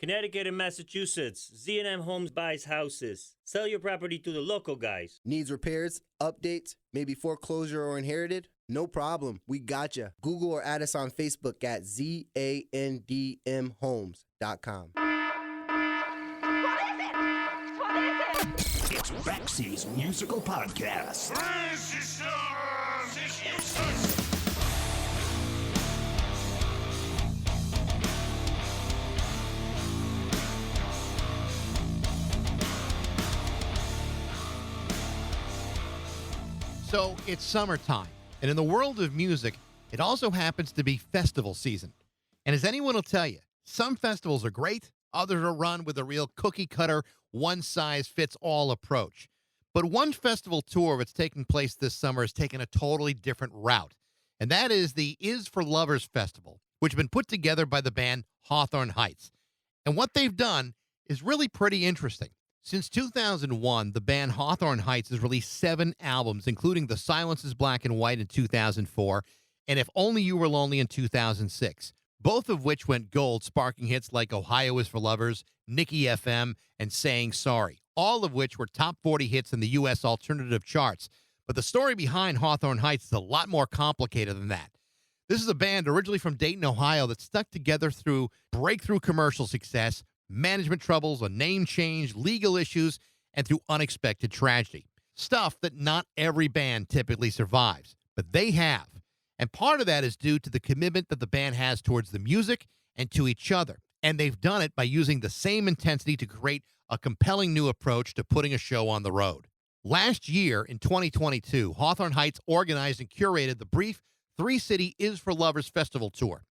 Connecticut and Massachusetts, Z&M Home Buyers houses. Sell your property to the local guys. Needs repairs, updates, maybe foreclosure or inherited? No problem. We gotcha. Google or add us on Facebook at ZANDMHomes.com. It's Baxie's musical podcast. So it's summertime, and in the world of music, it also happens to be festival season. And as anyone will tell you, some festivals are great, others are run with a real cookie-cutter, one-size-fits-all approach. But one festival tour that's taking place this summer has taken a totally different route, and that is the Is for Lovers Festival, which has been put together by the band Hawthorne Heights. And what they've done is really pretty interesting. Since 2001, the band Hawthorne Heights has released 7 albums, including The Silence is Black and White in 2004 and If Only You Were Lonely in 2006, both of which went gold, sparking hits like Ohio is for Lovers, Nicky FM, and Saying Sorry, all of which were top 40 hits in the U.S. alternative charts. But the story behind Hawthorne Heights is a lot more complicated than that. This is a band originally from Dayton, Ohio, that stuck together through breakthrough commercial success, management troubles, a name change, legal issues, and through unexpected tragedy. Stuff that not every band typically survives, but they have. And part of that is due to the commitment that the band has towards the music and to each other. And they've done it by using the same intensity to create a compelling new approach to putting a show on the road. Last year, in 2022, Hawthorne Heights organized and curated the brief 3-city Is for Lovers Festival Tour.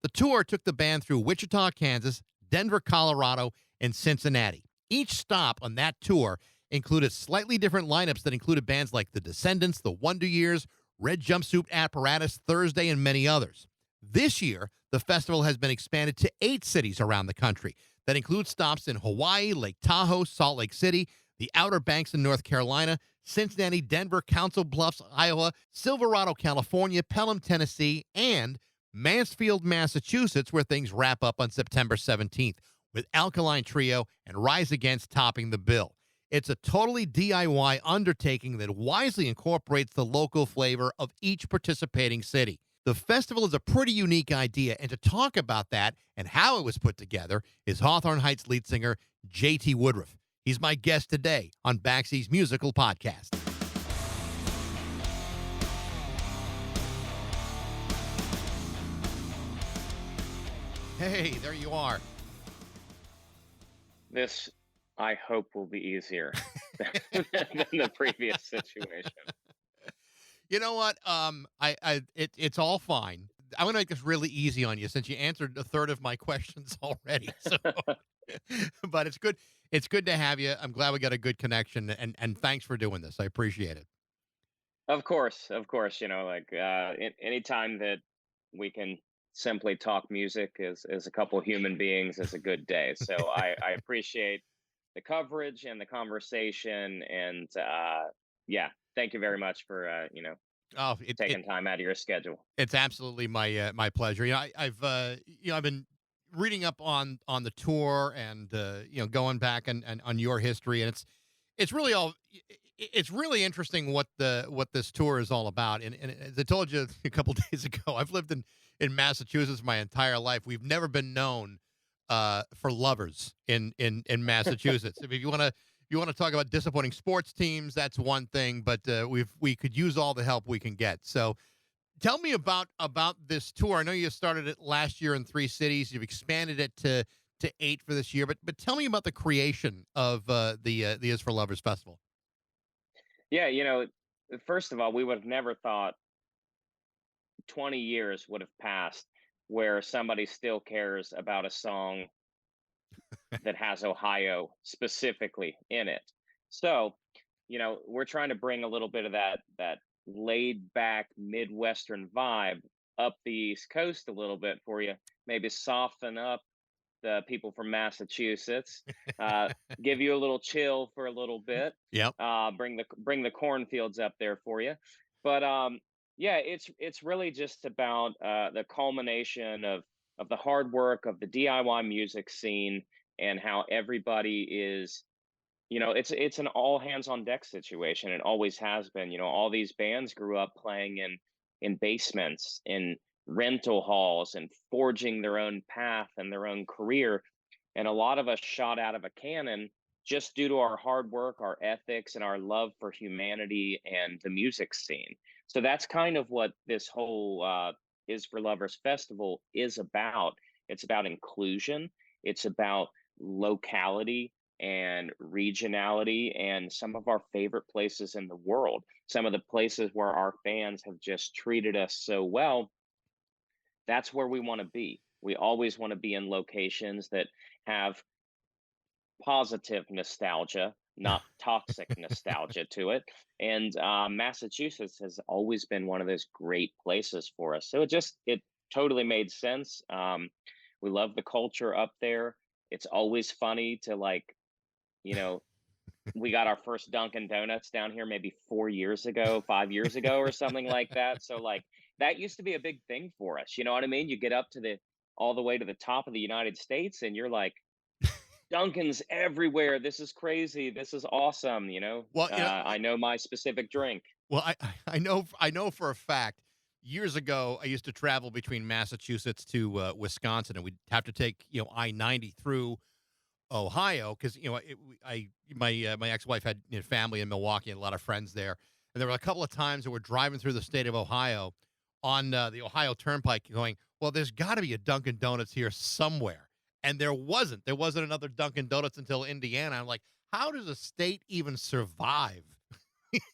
The tour took the band through Wichita, Kansas, Denver, Colorado, and Cincinnati. Each stop on that tour included slightly different lineups that included bands like The Descendants, The Wonder Years, Red Jumpsuit Apparatus, Thursday, and many others. This year, the festival has been expanded to 8 cities around the country that include stops in Hawaii, Lake Tahoe, Salt Lake City, the Outer Banks in North Carolina, Cincinnati, Denver, Council Bluffs, Iowa, Silverado, California, Pelham, Tennessee, and Mansfield, Massachusetts, where things wrap up on September 17th, with Alkaline Trio and Rise Against topping the bill. It's a totally DIY undertaking that wisely incorporates the local flavor of each participating city. The festival is a pretty unique idea, and to talk about that and how it was put together is Hawthorne Heights lead singer JT Woodruff. He's my guest today on Baxie's musical podcast. Hey, there you are. This, I hope, will be easier than the previous situation. You know what? It's all fine. I'm gonna make this really easy on you since you answered a third of my questions already. So, but it's good. It's good to have you. I'm glad we got a good connection, and thanks for doing this. I appreciate it. Of course. Anytime that we can simply talk music as a couple human beings is a good day. So I appreciate the coverage and the conversation, and yeah, thank you very much for taking time out of your schedule. It's absolutely my pleasure. I've been reading up on the tour and going back and on your history, and it's really interesting what this tour is all about. And as I told you a couple days ago, I've lived in Massachusetts my entire life. We've never been known for lovers in Massachusetts. If you want to talk about disappointing sports teams, that's one thing, but we could use all the help we can get. So tell me about this tour. I know you started it last year in 3 cities. You've expanded it to 8 for this year, but tell me about the creation of the Is for Lovers Festival. Yeah, first of all, we would have never thought 20 years would have passed where somebody still cares about a song that has Ohio specifically in it. So, we're trying to bring a little bit of that laid back Midwestern vibe up the East Coast a little bit for you. Maybe soften up the people from Massachusetts, give you a little chill for a little bit. Yep. Bring the cornfields up there for you. But yeah, it's really just about the culmination of the hard work of the DIY music scene and how everybody is, it's an all hands on deck situation. It always has been. All these bands grew up playing in basements, in rental halls, and forging their own path and their own career. And a lot of us shot out of a cannon just due to our hard work, our ethics, and our love for humanity and the music scene. So that's kind of what this whole Is for Lovers Festival is about. It's about inclusion. It's about locality and regionality and some of our favorite places in the world. Some of the places where our fans have just treated us so well. That's where we want to be. We always want to be in locations that have positive nostalgia, not toxic nostalgia to it. And Massachusetts has always been one of those great places for us. So it totally made sense. We love the culture up there. It's always funny to you know, we got our first Dunkin' Donuts down here maybe 4 years ago, 5 years ago, or something like that. So that used to be a big thing for us. You know what I mean? You get up to all the way to the top of the United States, and you're like, Dunkin's everywhere. This is crazy. This is awesome. Well, I know my specific drink. well, I know for a fact. Years ago, I used to travel between Massachusetts to Wisconsin, and we'd have to take I-90 through Ohio because my ex-wife had family in Milwaukee and a lot of friends there, and there were a couple of times that we're driving through the state of Ohio on the Ohio Turnpike, going, well, there's got to be a Dunkin' Donuts here somewhere, and there wasn't. There wasn't another Dunkin' Donuts until Indiana. I'm like, how does a state even survive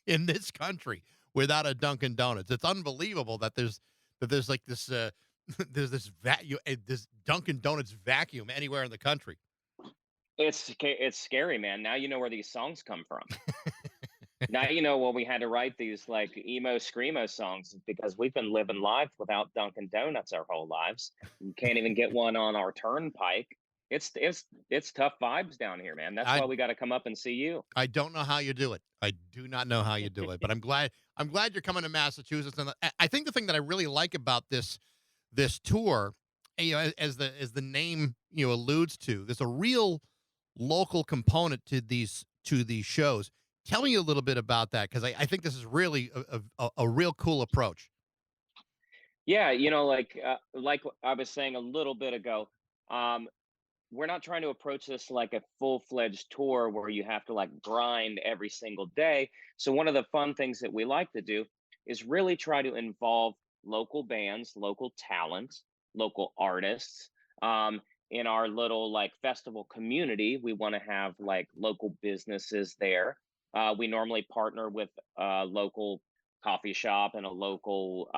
in this country without a Dunkin' Donuts? It's unbelievable that there's like this there's this Dunkin' Donuts vacuum anywhere in the country. It's scary, man. Now you know where these songs come from. Now you know when we had to write these emo screamo songs because we've been living life without Dunkin' Donuts our whole lives. You can't even get one on our turnpike. It's tough vibes down here, man. That's why we got to come up and see you. I don't know how you do it. I do not know how you do it, but I'm glad you're coming to Massachusetts. And I think the thing that I really like about this tour, as the name alludes to, there's a real local component to these shows. Tell me a little bit about that, because I think this is really a real cool approach. Yeah, like I was saying a little bit ago, we're not trying to approach this like a full-fledged tour where you have to grind every single day. So one of the fun things that we like to do is really try to involve local bands, local talent, local artists. In our little festival community, we want to have local businesses there. We normally partner with a local coffee shop and a local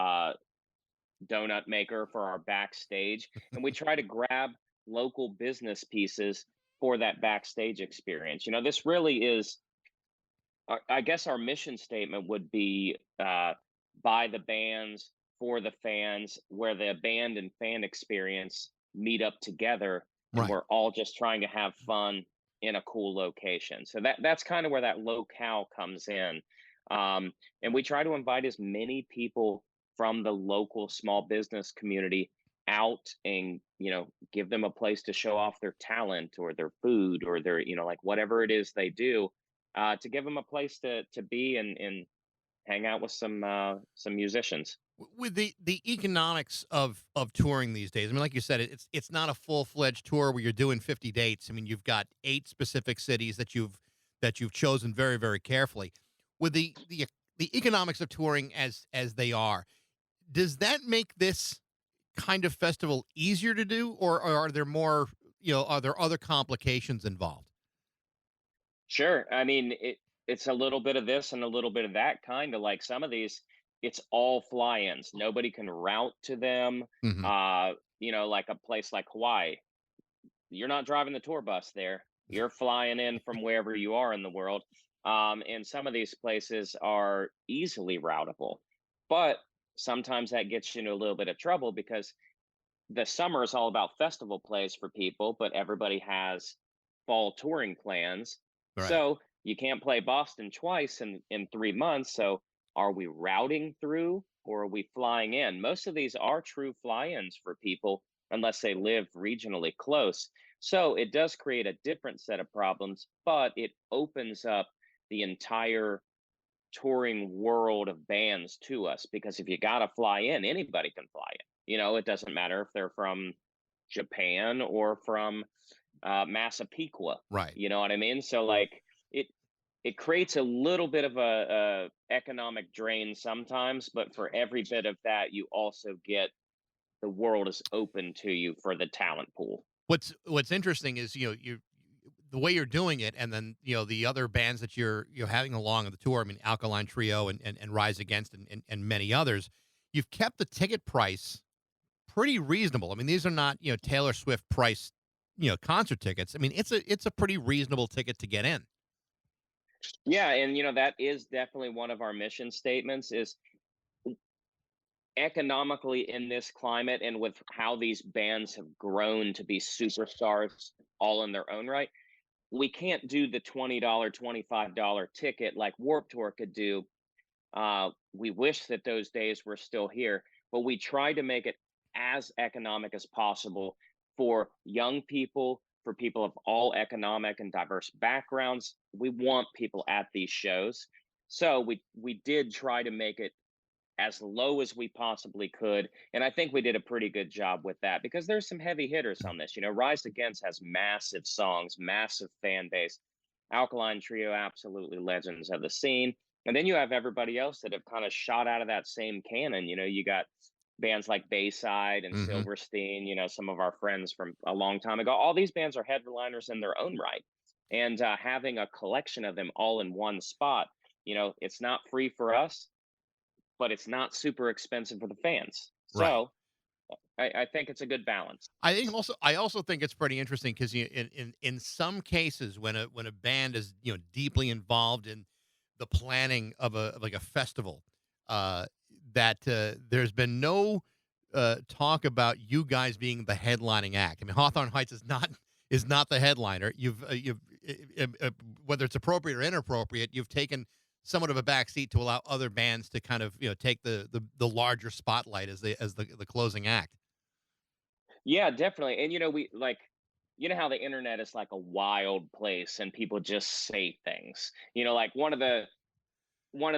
donut maker for our backstage, and we try to grab local business pieces for that backstage experience. This really is, I guess, our mission statement would be by the bands, for the fans, where the band and fan experience meet up together, and Right. we're all just trying to have fun in a cool location. So that's kind of where that locale comes in. And we try to invite as many people from the local small business community out and give them a place to show off their talent or their food or their whatever it is they do, to give them a place to be and hang out with some musicians. With the economics of touring these days, I mean, like you said, it's not a full-fledged tour where you're doing 50 dates. I mean, you've got 8 specific cities that you've chosen very, very carefully. With the economics of touring as they are, does that make this kind of festival easier to do, or are there more, are there other complications involved? Sure. I mean, it's a little bit of this and a little bit of that, kind of like some of these. It's all fly-ins. Nobody can route to them. Hmm. Like a place like Hawaii, you're not driving the tour bus there. You're flying in from wherever you are in the world. And some of these places are easily routable, but sometimes that gets you into a little bit of trouble because the summer is all about festival plays for people, but everybody has fall touring plans. Right. So you can't play Boston twice in 3 months. So are we routing through or are we flying in? Most of these are true fly ins for people unless they live regionally close. So it does create a different set of problems, but it opens up the entire touring world of bands to us, because if you got to fly in, anybody can fly in. It doesn't matter if they're from Japan or from Massapequa. Right. You know what I mean? So like it it creates a little bit of a economic drain sometimes, but for every bit of that, you also get the world is open to you for the talent pool. What's interesting is, you the way you're doing it, and then the other bands that you're having along on the tour. I mean, Alkaline Trio and Rise Against and many others. You've kept the ticket price pretty reasonable. I mean, these are not Taylor Swift price concert tickets. I mean, it's a pretty reasonable ticket to get in. Yeah, and that is definitely one of our mission statements is economically in this climate and with how these bands have grown to be superstars all in their own right. We can't do the $20, $25 ticket like Warped Tour could do. We wish that those days were still here, but we try to make it as economic as possible for young people, for people of all economic and diverse backgrounds. We want people at these shows. So we did try to make it as low as we possibly could. And I think we did a pretty good job with that, because there's some heavy hitters on this. Rise Against has massive songs, massive fan base. Alkaline Trio, absolutely legends of the scene. And then you have everybody else that have kind of shot out of that same canon. You got bands like Bayside and Hmm. Silverstein, some of our friends from a long time ago. All these bands are headliners in their own right. And having a collection of them all in one spot, it's not free for us, but it's not super expensive for the fans. Right. So I think it's a good balance. I also think it's pretty interesting because in some cases when a band is deeply involved in the planning of a festival, uh, that there's been no talk about you guys being the headlining act. I mean, Hawthorne Heights is not the headliner. You've whether it's appropriate or inappropriate, you've taken somewhat of a back seat to allow other bands to kind of take the larger spotlight as the closing act. Yeah, definitely. And we like, how the internet is like a wild place and people just say things. Like one of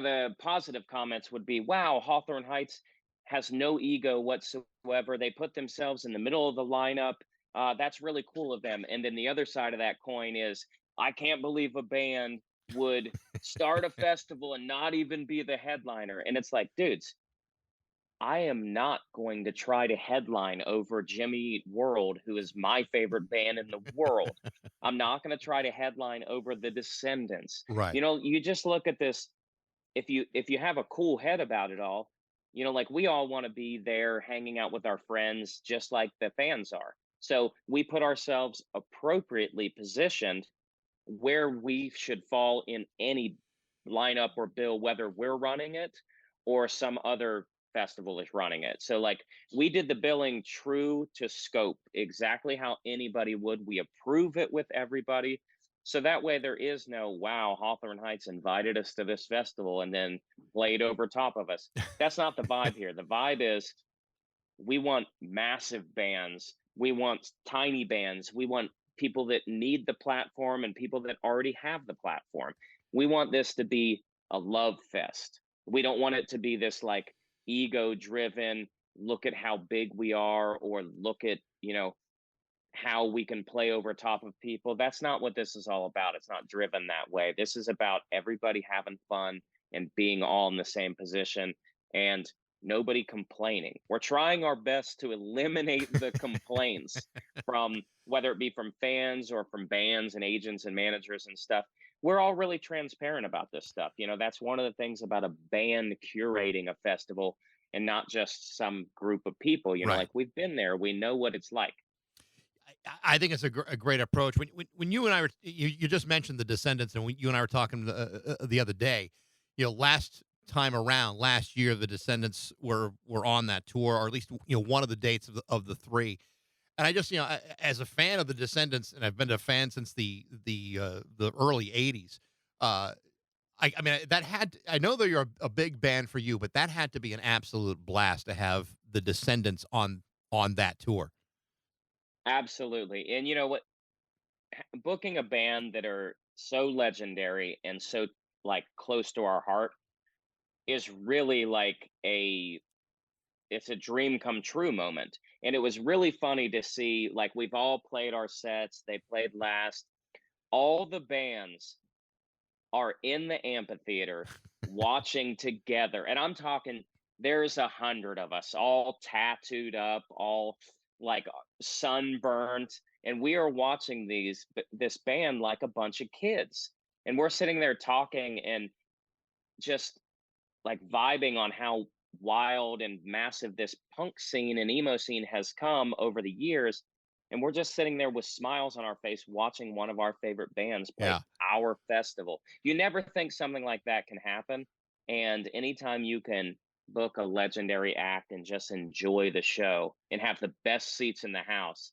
the positive comments would be, "Wow, Hawthorne Heights has no ego whatsoever. They put themselves in the middle of the lineup. That's really cool of them." And then the other side of that coin is, "I can't believe a band would start a festival and not even be the headliner." And it's like, dudes, I am not going to try to headline over Jimmy Eat World, who is my favorite band in the world. I'm not going to try to headline over the Descendants. Right. You just look at this. If you have a cool head about it all, like we all want to be there hanging out with our friends just like the fans are. So we put ourselves appropriately positioned where we should fall in any lineup or bill, whether we're running it or some other festival is running it. So like we did the billing true to scope, exactly how anybody would. We approve it with everybody. So that way there is no, wow, Hawthorne Heights invited us to this festival and then played over top of us. That's not the vibe here. The vibe is we want massive bands. We want tiny bands. We want people that need the platform and people that already have the platform. We want this to be a love fest. We don't want it to be this like ego driven, look at how big we are, or look at, how we can play over top of people. That's not what this is all about. It's not driven that way. This is about everybody having fun and being all in the same position and nobody complaining. We're trying our best to eliminate the complaints from whether it be from fans or from bands and agents and managers and stuff. We're all really transparent about this stuff. That's one of the things about a band curating a festival and not just some group of people. Right. Like we've been there, we know what it's like. I think it's a great approach. When you and I were you just mentioned the Descendants, and you and I were talking the other day. Last time around, last year, the Descendants were on that tour, or at least one of the dates of the three. And I just as a fan of the Descendants, and I've been a fan since the early '80s. I mean I know that you're a big band for you, but that had to be an absolute blast to have the Descendants on that tour. Absolutely. And you know what? booking a band that are so legendary and so like close to our heart is really like it's a dream come true moment. And it was really funny to see, like, we've all played our sets, they played last. All the bands are in the amphitheater watching together. And I'm talking, there's 100 of us all tattooed up, all like sunburnt. And we are watching this band like a bunch of kids. And we're sitting there talking and just like vibing on how wild and massive this punk scene and emo scene has come over the years. And we're just sitting there with smiles on our face watching one of our favorite bands play Yeah. our festival. You never think something like that can happen. And anytime you can book a legendary act and just enjoy the show and have the best seats in the house,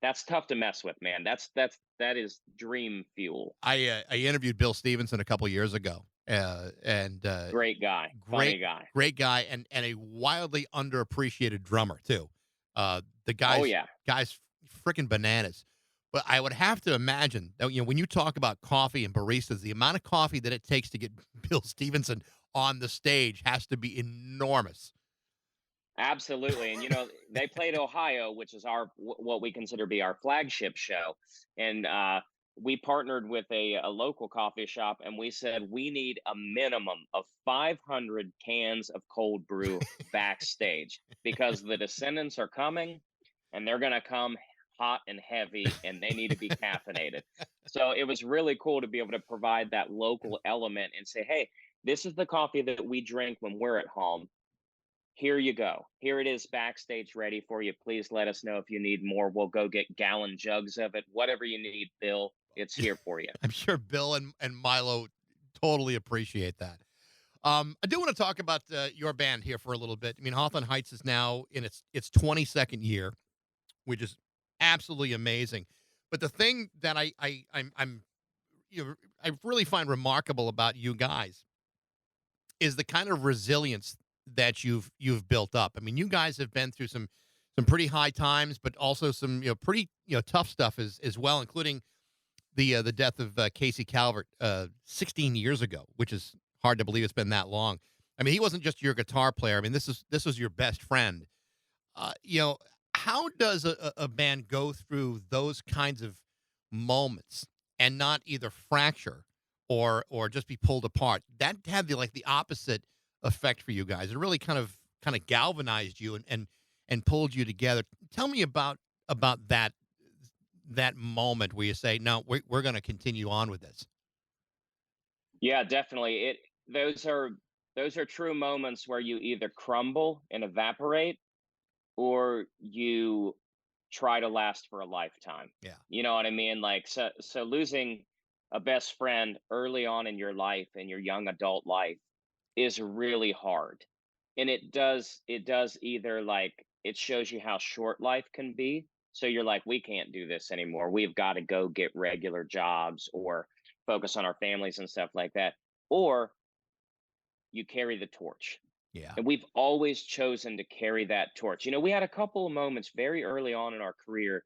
that's tough to mess with, man. That is dream fuel. I interviewed Bill Stevenson a couple years ago, and Great guy, funny guy. great guy, and a wildly underappreciated drummer too. The Oh yeah. guy's freaking bananas. But I would have to imagine that, when you talk about coffee and baristas, the amount of coffee that it takes to get Bill Stevenson on the stage has to be enormous. Absolutely. And they played Ohio, which is what we consider to be our flagship show. And we partnered with a local coffee shop, and we said we need a minimum of 500 cans of cold brew backstage because the Descendants are coming, and they're going to come hot and heavy, and they need to be caffeinated. So it was really cool to be able to provide that local element and say, hey, this is the coffee that we drink when we're at home. Here you go. Here it is backstage ready for you. Please let us know if you need more. We'll go get gallon jugs of it. Whatever you need, Bill, it's here for you. I'm sure Bill and Milo totally appreciate that. I do want to talk about your band here for a little bit. I mean, Hawthorne Heights is now in its 22nd year, which is absolutely amazing. But the thing that I really find remarkable about you guys is the kind of resilience that you've built up. I mean, you guys have been through some pretty high times, but also some pretty tough stuff as well, including the death of Casey Calvert 16 years ago, which is hard to believe it's been that long. I mean, he wasn't just your guitar player. I mean, this was your best friend. How does a band go through those kinds of moments and not either fracture or just be pulled apart? That had the opposite effect for you guys. It really kind of galvanized you and pulled you together. Tell me about that moment where you say, no, we're going to continue on with this. Yeah, definitely. Those are true moments where you either crumble and evaporate or you try to last for a lifetime. Yeah. You know what I mean? Like, so losing a best friend early on in your life, in your young adult life, is really hard. And it does either, like, it shows you how short life can be. So you're like, we can't do this anymore. We've got to go get regular jobs or focus on our families and stuff like that. Or you carry the torch. Yeah. And we've always chosen to carry that torch. We had a couple of moments very early on in our career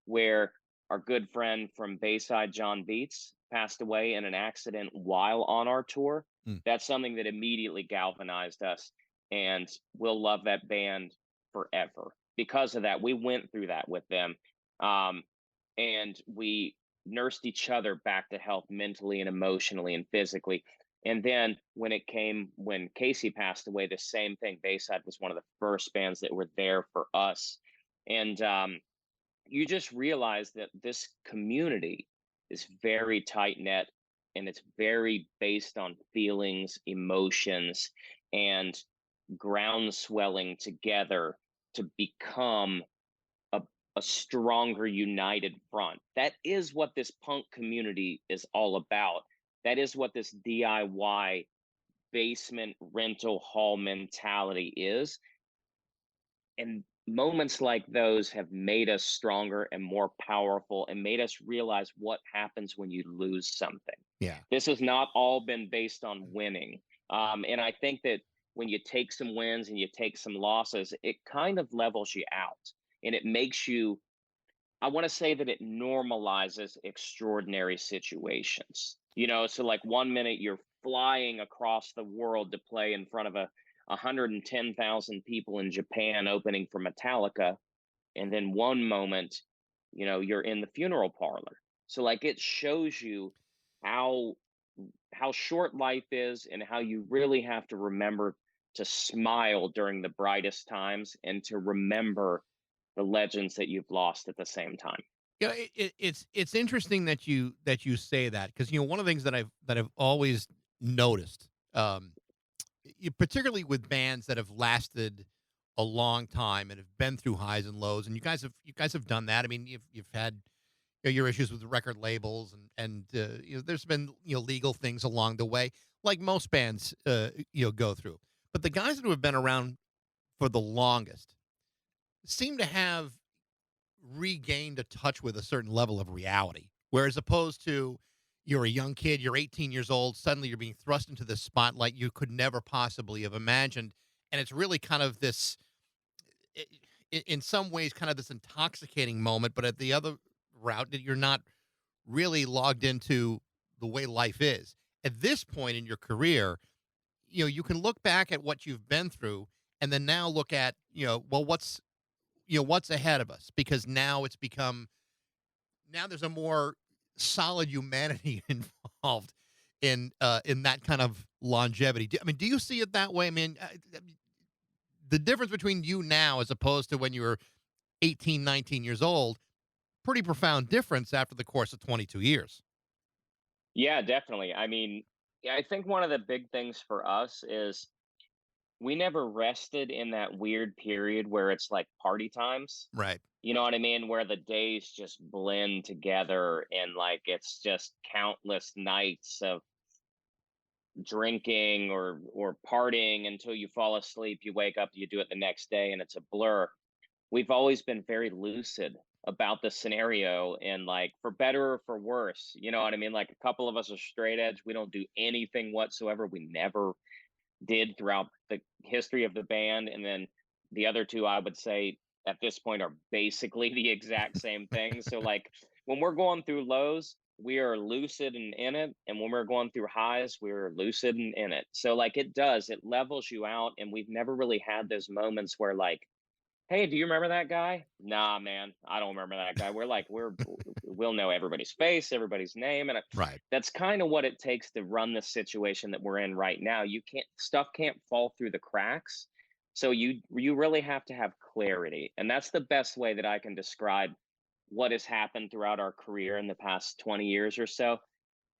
where our good friend from Bayside, John Beats, passed away in an accident while on our tour. That's something that immediately galvanized us, and we'll love that band forever. Because of that, we went through that with them, and we nursed each other back to health mentally and emotionally and physically. And then when Casey passed away, the same thing. Bayside was one of the first bands that were there for us. And you just realize that this community is very tight knit, and it's very based on feelings, emotions, and ground swelling together to become a stronger, united front. That is what this punk community is all about. That is what this DIY basement rental hall mentality is. And moments like those have made us stronger and more powerful and made us realize what happens when you lose something. Yeah. This has not all been based on winning. And I think that when you take some wins and you take some losses, it kind of levels you out, and it makes you I want to say that it normalizes extraordinary situations. So like one minute you're flying across the world to play in front of 110,000 people in Japan opening for Metallica, and then one moment, you're in the funeral parlor. So like it shows you how short life is and how you really have to remember to smile during the brightest times and to remember the legends that you've lost at the same time. It's interesting that you say that, because one of the things that I've always noticed, particularly with bands that have lasted a long time and have been through highs and lows, and you guys have done that. I mean, you've had your issues with record labels, and there's been legal things along the way, like most bands go through. But the guys that have been around for the longest seem to have regained a touch with a certain level of reality. Whereas opposed to you're a young kid, you're 18 years old, suddenly you're being thrust into this spotlight you could never possibly have imagined. And it's really kind of this, in some ways, kind of this intoxicating moment. But at the other route, that you're not really logged into the way life is. At this point in your career, you can look back at what you've been through and then now look at, well, what's ahead of us, because now there's a more solid humanity involved in that kind of longevity. Do you see it that way? I mean, the difference between you now as opposed to when you were 18, 19 years old, pretty profound difference after the course of 22 years. Yeah, definitely. I mean, yeah, I think one of the big things for us is we never rested in that weird period where it's like party times. Right. You know what I mean? Where the days just blend together and like it's just countless nights of drinking or partying until you fall asleep, you wake up, you do it the next day and it's a blur. We've always been very lucid about the scenario, and like for better or for worse, you know what I mean? Like a couple of us are straight edge. We don't do anything whatsoever. We never did throughout the history of the band. And then the other two, I would say at this point, are basically the exact same thing. So, like, when we're going through lows, we are lucid and in it. And when we're going through highs, we're lucid and in it. So, like, it levels you out. And we've never really had those moments where, like, hey, do you remember that guy? Nah, man, I don't remember that guy. We'll know everybody's face, everybody's name, and Right. that's kind of what it takes to run the situation that we're in right now. Stuff can't fall through the cracks, so you really have to have clarity, and that's the best way that I can describe what has happened throughout our career in the past 20 years or so.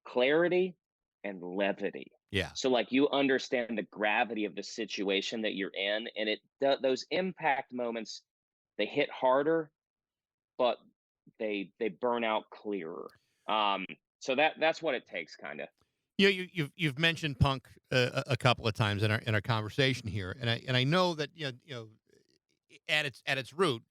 Clarity and levity. Yeah. So like you understand the gravity of the situation that you're in, and those impact moments, they hit harder, but they burn out clearer. So that's what it takes, kind of. You've mentioned punk a couple of times in our conversation here, and I know that at its root,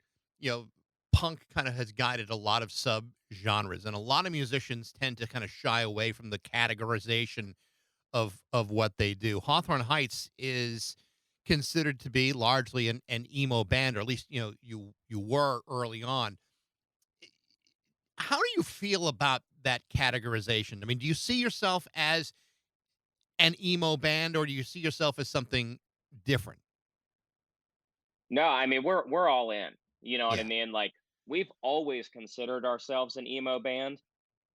punk kind of has guided a lot of sub genres, and a lot of musicians tend to kind of shy away from the categorization of what they do. Hawthorne Heights is considered to be largely an emo band, or at least you were early on. How do you feel about that categorization? I mean, do you see yourself as an emo band, or do you see yourself as something different? No, I mean we're all in. You know what I Yeah. mean? Like we've always considered ourselves an emo band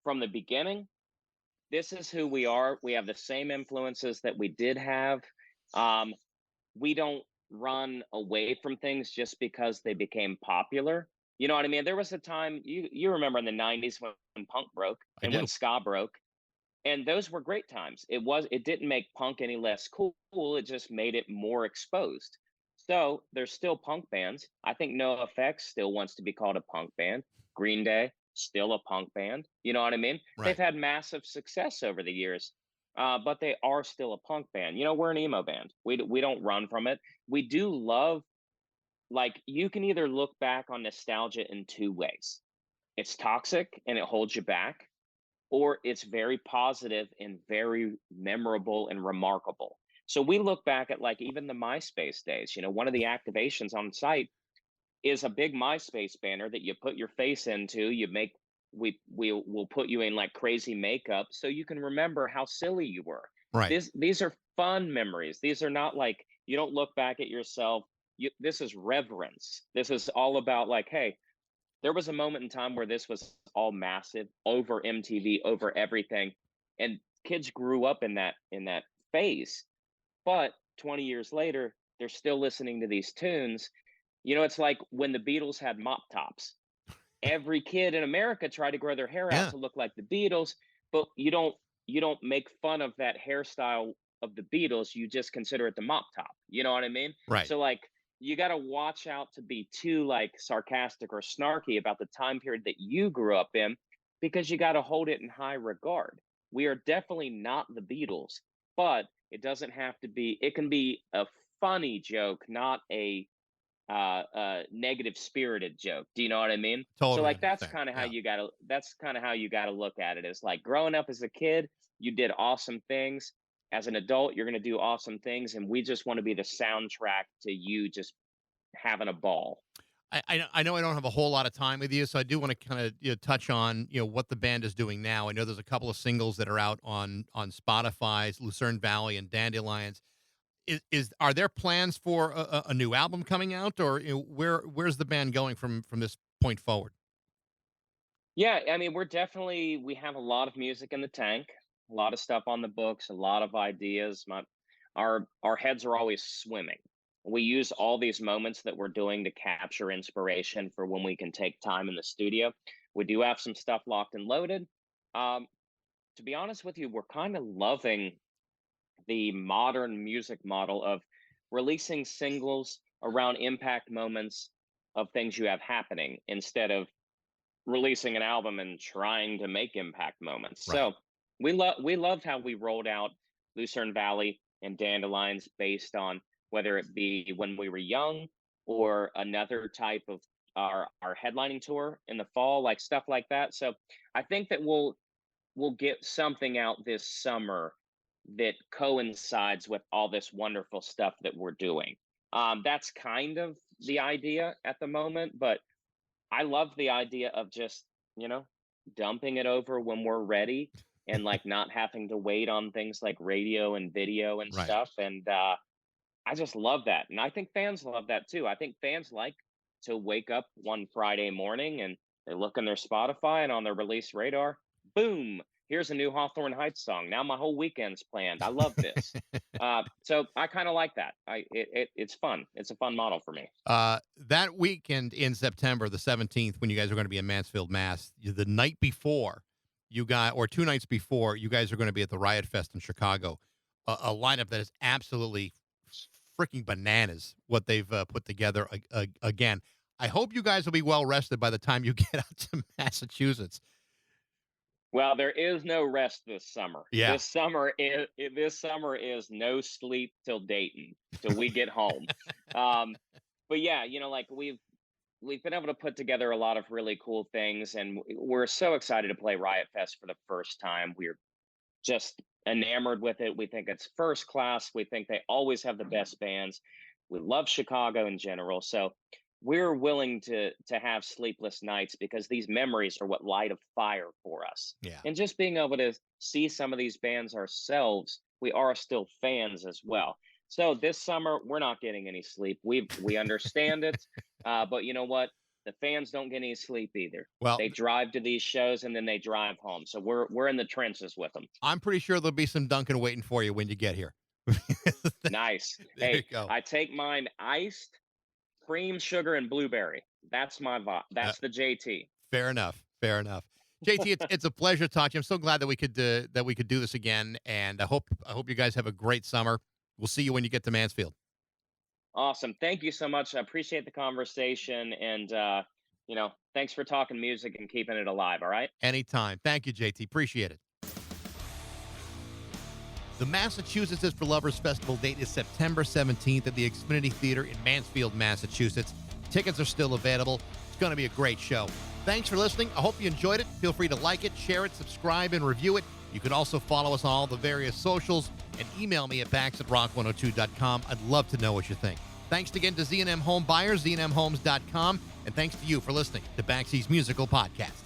from the beginning. This is who we are. We have the same influences that we did have. Um, we don't run away from things just because they became popular. You know what I mean? There was a time you remember in the 90s when punk broke I and when do. ska broke, and those were great times. It didn't make punk any less cool. It just made it more exposed. So there's still punk bands. I think NoFX still wants to be called a punk band. Green Day still a punk band. You know what I mean? They've Right. had massive success over the years, but they are still a punk band. We're an emo band. We don't run from it. We do love, like, you can either look back on nostalgia in two ways. It's toxic and it holds you back, or it's very positive and very memorable and remarkable. So we look back at like even the MySpace days. One of the activations on site, is a big MySpace banner that you put your face into. We will put you in like crazy makeup so you can remember how silly you were. Right. These are fun memories. These are not like, you don't look back at yourself. This is reverence. This is all about like, hey, there was a moment in time where this was all massive, over MTV, over everything, and kids grew up in that phase. But 20 years later, they're still listening to these tunes. It's like when the Beatles had mop tops. Every kid in America tried to grow their hair Yeah. out to look like the Beatles, but you don't make fun of that hairstyle of the Beatles. You just consider it the mop top. You know what I mean? Right. So like, you got to watch out to be too like sarcastic or snarky about the time period that you grew up in, because you got to hold it in high regard. We are definitely not the Beatles, but it doesn't have to be. It can be a funny joke, not a negative spirited joke. Do you know what I mean? Totally So like, that's understand. kind of how Yeah. you gotta look at it. Is like, growing up as a kid, you did awesome things. As an adult, you're gonna do awesome things, and we just want to be the soundtrack to you just having a ball. I know I don't have a whole lot of time with you, so I do want to kind of touch on what the band is doing now. I know there's a couple of singles that are out on Spotify's Lucerne Valley and Dandelions. Are there plans for a new album coming out, or where's the band going from this point forward? Yeah, I mean, we have a lot of music in the tank, a lot of stuff on the books, a lot of ideas. Our heads are always swimming. We use all these moments that we're doing to capture inspiration for when we can take time in the studio. We do have some stuff locked and loaded. Um, to be honest with you, we're kind of loving the modern music model of releasing singles around impact moments of things you have happening, instead of releasing an album and trying to make impact moments. Right. So we loved how we rolled out Lucerne Valley and Dandelions based on whether it be when we were young, or another type of our headlining tour in the fall, like stuff like that. So I think that we'll get something out this summer that coincides with all this wonderful stuff that we're doing. That's kind of the idea at the moment, but I love the idea of just, dumping it over when we're ready, and like not having to wait on things like radio and video and Right. stuff. And I just love that. And I think fans love that too. I think fans like to wake up one Friday morning and they look in their Spotify, and on their release radar, boom, here's a new Hawthorne Heights song. Now my whole weekend's planned. I love this. So I kind of like that. It's fun. It's a fun model for me. That weekend in September, the 17th, when you guys are going to be in Mansfield, Mass, the night before, or 2 nights before, you guys are going to be at the Riot Fest in Chicago. A lineup that is absolutely freaking bananas, what they've put together again. I hope you guys will be well rested by the time you get out to Massachusetts. Well, there is no rest this summer. Yeah. This summer is no sleep till Dayton, till we get home. But yeah, like we've been able to put together a lot of really cool things, and we're so excited to play Riot Fest for the first time. We're just enamored with it. We think it's first class. We think they always have the best bands. We love Chicago in general. So we're willing to have sleepless nights, because these memories are what light a fire for us. Yeah. And just being able to see some of these bands ourselves, we are still fans as well. So this summer, we're not getting any sleep. We understand it. But you know what? The fans don't get any sleep either. Well, They drive to these shows and then they drive home. So we're in the trenches with them. I'm pretty sure there'll be some Dunkin' waiting for you when you get here. Nice. There Hey, you go. I take mine iced, cream, sugar, and blueberry. That's my vibe. That's the JT. Fair enough. Fair enough. JT, it's a pleasure talking to you. I'm so glad that we could do this again, and I hope you guys have a great summer. We'll see you when you get to Mansfield. Awesome. Thank you so much. I appreciate the conversation, and thanks for talking music and keeping it alive. All right. Anytime. Thank you, JT. Appreciate it. The Massachusetts is for Lovers Festival date is September 17th at the Xfinity Theater in Mansfield, Massachusetts. Tickets are still available. It's going to be a great show. Thanks for listening. I hope you enjoyed it. Feel free to like it, share it, subscribe, and review it. You can also follow us on all the various socials and email me at bax@rock102.com. I'd love to know what you think. Thanks. Thanks again to Z&M Home Buyers, znmhomes.com, and thanks to you for listening to Baxie's Musical Podcast.